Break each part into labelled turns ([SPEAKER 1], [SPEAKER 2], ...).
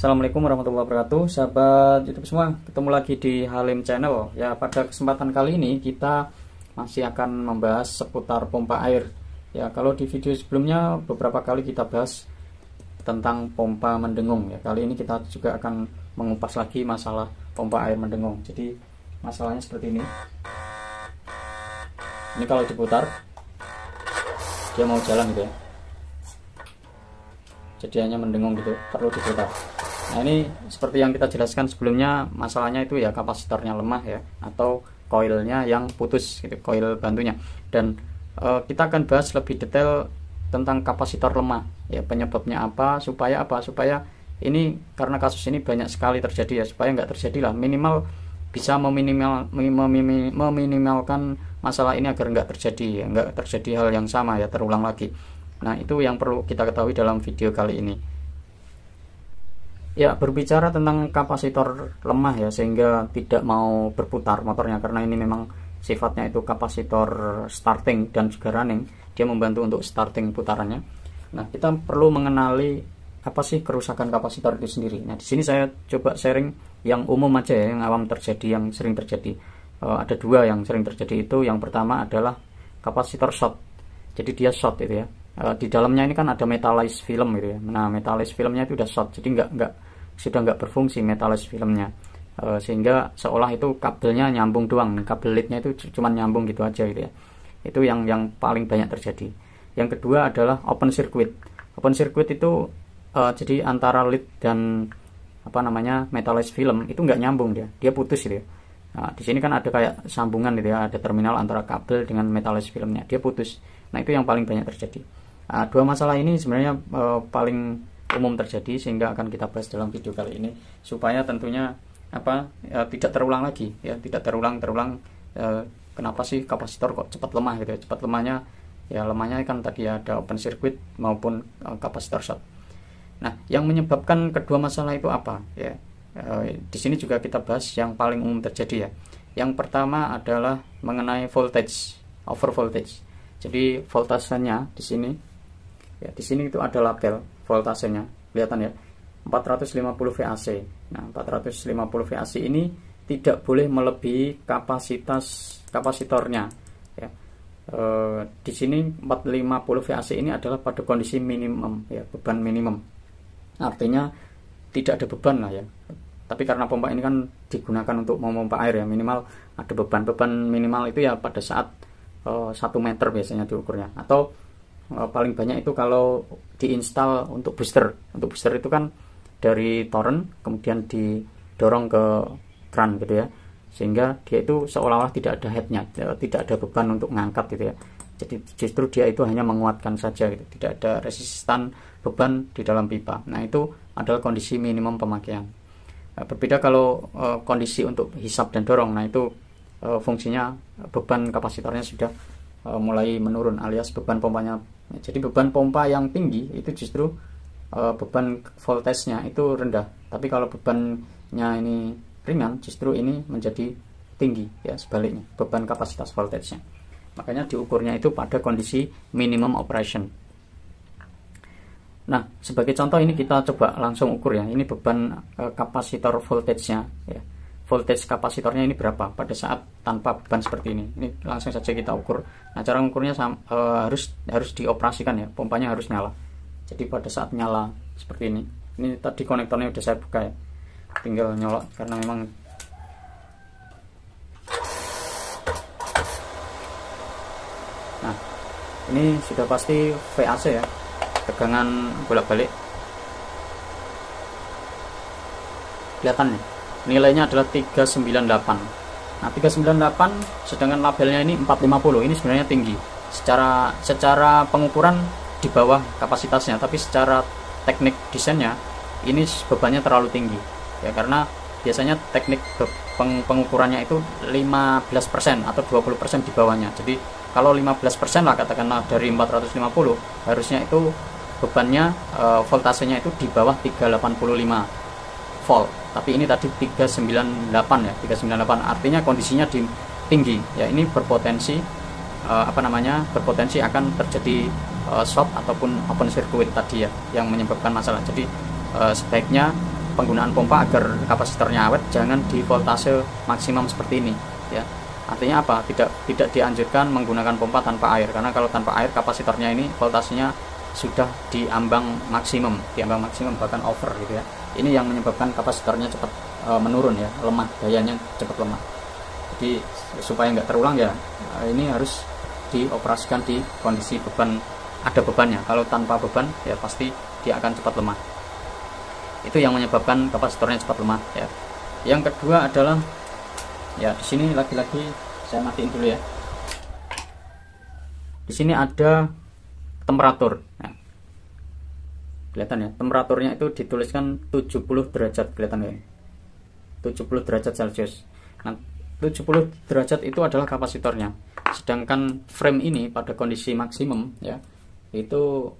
[SPEAKER 1] Assalamualaikum warahmatullahi wabarakatuh, sahabat YouTube semua. Ketemu lagi di Halim Channel. Ya, pada kesempatan kali ini kita masih akan membahas seputar pompa air. Ya, kalau di video sebelumnya beberapa kali kita bahas tentang pompa mendengung. Ya, kali ini kita juga akan mengupas lagi masalah pompa air mendengung. Jadi masalahnya seperti ini. Ini kalau diputar, dia mau jalan gitu ya. Jadi hanya mendengung gitu, perlu diputar. Nah, ini seperti yang kita jelaskan sebelumnya, masalahnya itu ya kapasitornya lemah ya, atau koilnya yang putus gitu, koil bantunya. Dan kita akan bahas lebih detail tentang kapasitor lemah ya, penyebabnya apa, supaya ini, karena kasus ini banyak sekali terjadi ya, supaya nggak terjadi lah, minimal bisa meminimalkan masalah ini agar nggak terjadi ya, nggak terjadi hal yang sama ya, terulang lagi. Nah, itu yang perlu kita ketahui dalam video kali ini. Ya, berbicara tentang kapasitor lemah ya, sehingga tidak mau berputar motornya, karena ini memang sifatnya itu kapasitor starting dan juga running, dia membantu untuk starting putarannya. Nah, kita perlu mengenali apa sih kerusakan kapasitor itu sendiri. Nah, di sini saya coba sharing yang umum aja ya, yang awam terjadi, yang sering terjadi. Ada dua yang sering terjadi itu. Yang pertama adalah kapasitor short. Jadi dia short itu ya. Di dalamnya ini kan ada metallized film gitu ya. Nah, metallized filmnya itu udah short, jadi sudah nggak berfungsi metallized filmnya, sehingga seolah itu kabelnya nyambung doang, kabel leadnya itu cuma nyambung gitu aja gitu ya. Itu yang paling banyak terjadi. Yang kedua adalah open circuit. Open circuit itu jadi antara lead dan metallized film itu nggak nyambung, dia putus gitu ya. Nah, di sini kan ada kayak sambungan gitu ya, ada terminal antara kabel dengan metallized filmnya, dia putus. Nah, itu yang paling banyak terjadi. Dua masalah ini sebenarnya paling umum terjadi, sehingga akan kita bahas dalam video kali ini, supaya tentunya tidak terulang lagi ya, tidak terulang. Kenapa sih kapasitor kok cepat lemah gitu ya? Cepat lemahnya kan tadi ada open circuit maupun kapasitor short. Nah, yang menyebabkan kedua masalah itu apa ya? Di sini juga kita bahas yang paling umum terjadi ya. Yang pertama adalah mengenai voltage, over voltage. Jadi voltasenya di sini ya, di sini itu ada label voltasenya, kelihatan ya, 450 VAC. Nah, 450 VAC ini tidak boleh melebihi kapasitornya ya. Di sini 450 VAC ini adalah pada kondisi minimum ya, beban minimum. Artinya tidak ada beban lah ya. Tapi karena pompa ini kan digunakan untuk memompa air ya, minimal ada beban minimal itu ya pada saat 1 meter biasanya diukurnya, atau paling banyak itu kalau diinstal untuk booster. Untuk booster itu kan dari torrent kemudian didorong ke kran gitu ya, sehingga dia itu seolah-olah tidak ada headnya, tidak ada beban untuk ngangkat gitu ya. Jadi justru dia itu hanya menguatkan saja gitu, tidak ada resistan beban di dalam pipa. Nah, itu adalah kondisi minimum pemakaian. Berbeda kalau kondisi untuk hisap dan dorong. Nah, itu fungsinya beban kapasitornya sudah mulai menurun, alias beban pompanya. Jadi beban pompa yang tinggi itu justru beban voltasenya itu rendah, tapi kalau bebannya ini ringan justru ini menjadi tinggi ya, sebaliknya beban kapasitas voltasenya. Makanya diukurnya itu pada kondisi minimum operation. Nah, sebagai contoh ini kita coba langsung ukur ya. Ini beban kapasitor voltasenya ya. Voltage kapasitornya ini berapa pada saat tanpa beban seperti ini. Ini langsung saja kita ukur. Nah, cara mengukurnya harus dioperasikan ya, pompanya harus nyala. Jadi pada saat nyala seperti ini tadi konektornya udah saya buka ya, tinggal nyolok karena memang nah, ini sudah pasti VAC ya, tegangan bolak-balik, kelihatan ya, nilainya adalah 398. Nah, 398 sedangkan labelnya ini 450. Ini sebenarnya tinggi. Secara pengukuran di bawah kapasitasnya, tapi secara teknik desainnya ini bebannya terlalu tinggi. Ya, karena biasanya teknik pengukurannya itu 15% atau 20% di bawahnya. Jadi kalau 15% lah katakanlah dari 450, harusnya itu bebannya voltasenya itu di bawah 385 volt. Tapi ini tadi 398 ya, 398 artinya kondisinya tinggi ya. Ini berpotensi berpotensi akan terjadi short ataupun open circuit tadi ya, yang menyebabkan masalah. Jadi sebaiknya penggunaan pompa agar kapasitornya awet, jangan di voltase maksimum seperti ini ya. Artinya apa? Tidak dianjurkan menggunakan pompa tanpa air, karena kalau tanpa air kapasitornya ini voltasenya sudah di ambang maksimum bahkan over gitu ya. Ini yang menyebabkan kapasitornya cepat menurun ya, lemah, dayanya cepat lemah. Jadi supaya nggak terulang ya, ini harus dioperasikan di kondisi beban, ada bebannya. Kalau tanpa beban ya pasti dia akan cepat lemah. Itu yang menyebabkan kapasitornya cepat lemah ya. Yang kedua adalah ya, di sini lagi-lagi saya matiin dulu ya. Di sini ada temperatur. Nah, kelihatan ya, temperaturnya itu dituliskan 70 derajat, kelihatan ya. 70 derajat Celcius. Nah, 70 derajat itu adalah kapasitornya. Sedangkan frame ini pada kondisi maksimum ya, itu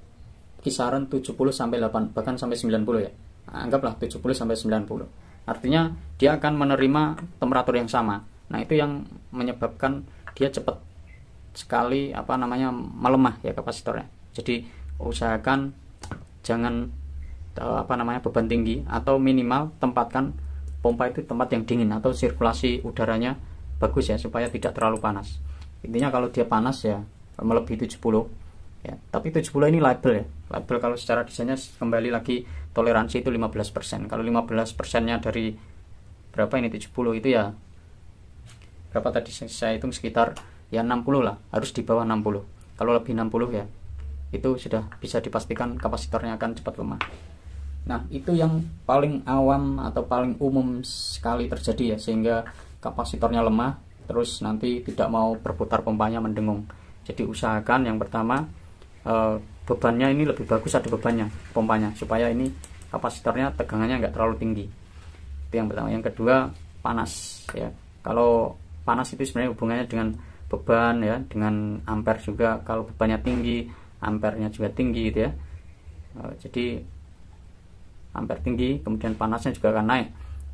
[SPEAKER 1] kisaran 70 sampai 8 bahkan sampai 90 ya. Anggaplah 70 sampai 90. Artinya dia akan menerima temperatur yang sama. Nah, itu yang menyebabkan dia cepat sekali melemah ya kapasitornya. Jadi usahakan jangan beban tinggi, atau minimal tempatkan pompa itu tempat yang dingin atau sirkulasi udaranya bagus ya, supaya tidak terlalu panas. Intinya kalau dia panas ya melebihi 70 ya, tapi 70 ini label ya. Label kalau secara desainnya kembali lagi toleransi itu 15%. Kalau 15%-nya dari berapa ini 70 itu ya berapa tadi saya hitung, sekitar ya 60 lah, harus di bawah 60. Kalau lebih 60 ya itu sudah bisa dipastikan kapasitornya akan cepat lemah. Nah, itu yang paling awam atau paling umum sekali terjadi ya, sehingga kapasitornya lemah terus nanti tidak mau berputar pompanya, mendengung. Jadi usahakan yang pertama bebannya ini lebih bagus ada bebannya pompanya, supaya ini kapasitornya tegangannya nggak terlalu tinggi. Itu yang pertama. Yang kedua, panas ya. Kalau panas itu sebenarnya hubungannya dengan beban ya, dengan ampere juga. Kalau bebannya tinggi, ampernya juga tinggi gitu ya. Jadi ampere tinggi, kemudian panasnya juga akan naik.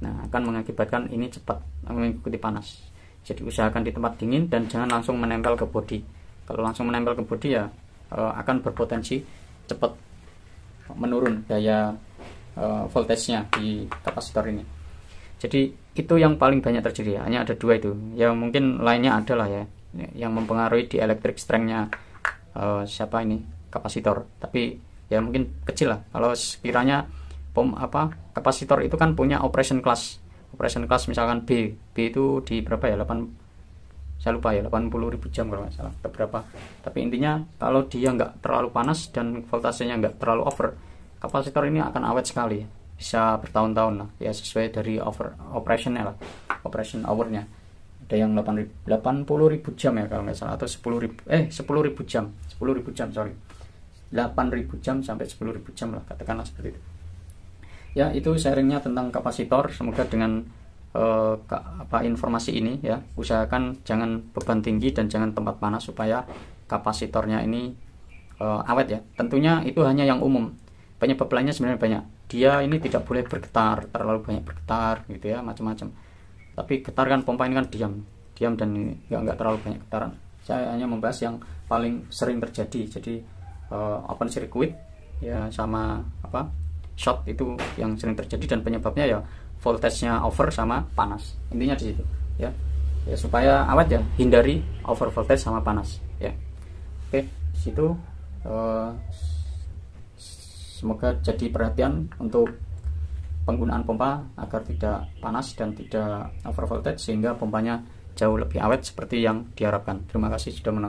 [SPEAKER 1] Nah, akan mengakibatkan ini cepat mengikuti panas. Jadi usahakan di tempat dingin dan jangan langsung menempel ke bodi. Kalau langsung menempel ke bodi ya akan berpotensi cepat menurun daya voltage-nya di kapasitor ini. Jadi itu yang paling banyak terjadi ya. Hanya ada dua itu. Ya mungkin lainnya adalah ya yang mempengaruhi di electric strength-nya kapasitor. Tapi ya mungkin kecil lah. Kalau sekiranya kapasitor itu kan punya operation class. Operation class misalkan B itu di berapa ya? Saya lupa ya, 80.000 jam kalau nggak salah, berapa. Tapi intinya kalau dia nggak terlalu panas dan voltasenya nggak terlalu over, kapasitor ini akan awet sekali, bisa bertahun-tahun lah ya, sesuai dari operationnya lah, operation hour-nya. Ada yang 80.000 jam ya kalau nggak salah, atau 10.000 jam, 10.000 jam sorry, 8.000 jam sampai 10.000 jam lah, katakanlah seperti itu. Ya, itu sharingnya tentang kapasitor. Semoga dengan informasi ini ya, usahakan jangan beban tinggi dan jangan tempat panas supaya kapasitornya ini awet ya. Tentunya itu hanya yang umum. Penyebab lainnya sebenarnya banyak. Dia ini tidak boleh bergetar, terlalu banyak bergetar gitu ya, macam-macam. Tapi getar kan, pompa ini kan diam dan nggak terlalu banyak getaran. Saya hanya membahas yang paling sering terjadi. Jadi open circuit ya, sama short itu yang sering terjadi, dan penyebabnya ya voltage-nya over sama panas. Intinya di situ ya. Ya supaya awet ya, hindari over voltage sama panas ya. Oke, di situ semoga jadi perhatian untuk penggunaan pompa agar tidak panas dan tidak over voltage, sehingga pompanya jauh lebih awet seperti yang diharapkan. Terima kasih sudah menonton.